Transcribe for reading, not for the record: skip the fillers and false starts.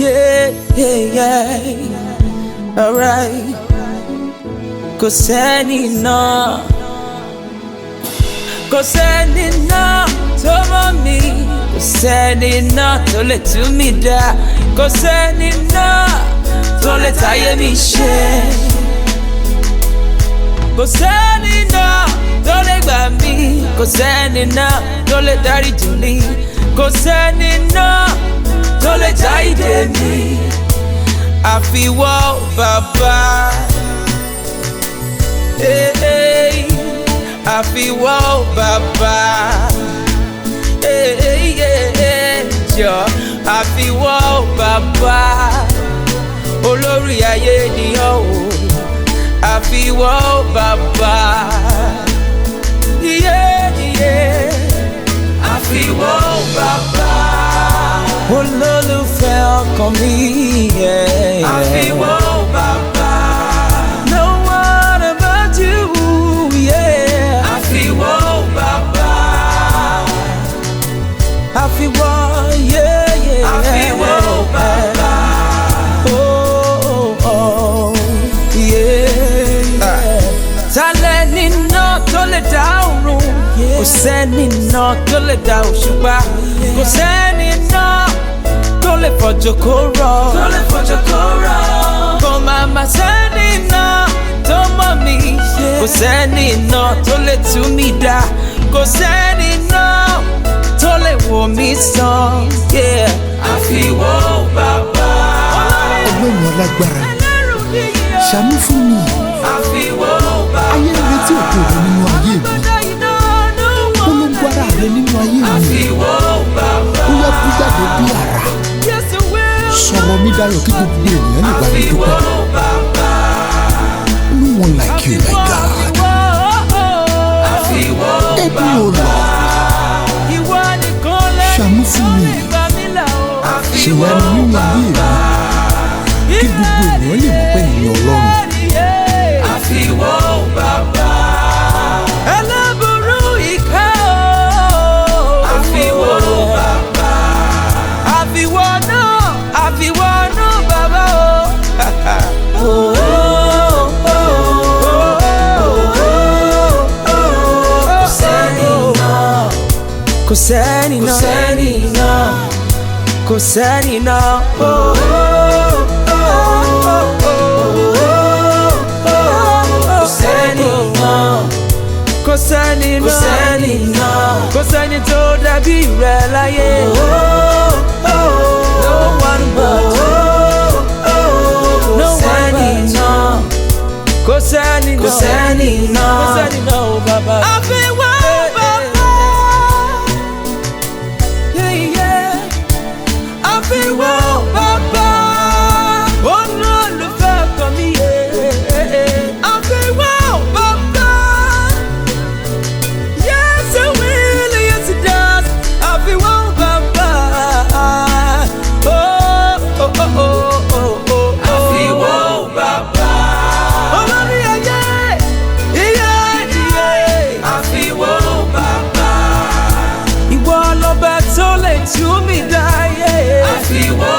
yeah. Alright. Kò sẹ́ni náà tó mọ̀ mí, kò sẹ́ni náà tó lè tú mi dá, kò sẹ́ni náà tó lè táyé mi ṣe, kò sẹ́ni náà tó lè gbà mí, kò sẹ́ni náà tó lè dáríjì mí, kò sẹ́ni náà tó lè já ìdè mi, àfiwọ́ bàbá. Àfiwọ́ bàbá, jọ àfiwọ́ bàbá, olórí ayé ni ọ́ o, àfiwọ́ bàbá, àfiwọ́ bàbá, olólùfẹ́ ọkàn mi, àfiwọ́ bàbá. Àfiwọ́, yeah. Àfiwọ́ bàbá. Oh, yeah. Tálẹ́ni náà tó lè dá ọ̀run, kò sẹ́ni náà tó lè dá òṣùpá, kò sẹ́ni náà tó lè fọ̀jọ̀ kó rọ̀, kò má sẹ́ni náà tó mọ̀ mí, kò sẹ́ni náà tó lè tú mi dá, kò sẹ́ni náà tó lè wò mí sàn, àfiwọ́ bàbá. Ọlọ́run alágbára, ṣàánú fún mi. Àfiwọ́ bàbá. Ayé rere tí ò tó rẹ nínú ayé mi. Polongo ara rẹ nínú ayé mi. Àfiwọ́ bàbá. Ó yá bú jáde bí àrá. Sọ̀rọ̀ mi dayọ̀ kí gbogbo ènìyàn lè bá mi dúpẹ́. No one like you, my God. Àfiwọ́ bàbá. Ṣàánú fún mi, ṣèyanu nínú ayé mi, kí gbogbo ènìyàn lè mọ̀ pé ìyẹn Ọlọ́run. Àfiwọ́ bàbá. Ẹlẹ́bùrú ìkẹ́ o. Àfiwọ́ bàbá. Àfiwọ́ náà bàbá o. Kò sẹ́ni náà, kò sẹ́ni náà, kò sẹ́ni náà, kò sẹ́ni tó dàbí rẹ̀ láyé. No one but, no one but, kò sẹ́ni náà, bàbá. Àfiwọ́ bàbá. Àfiwọ́ bàbá, olólùfẹ́ ọkàn mi, àfiwọ́ bàbá. Yes, I will, yes, it does. Àfiwọ́ bàbá. Àfiwọ́ bàbá. Olórí ayé, àfiwọ́ bàbá. Ìwọ lọ́ba tó lè tú mi dá, àfiwọ́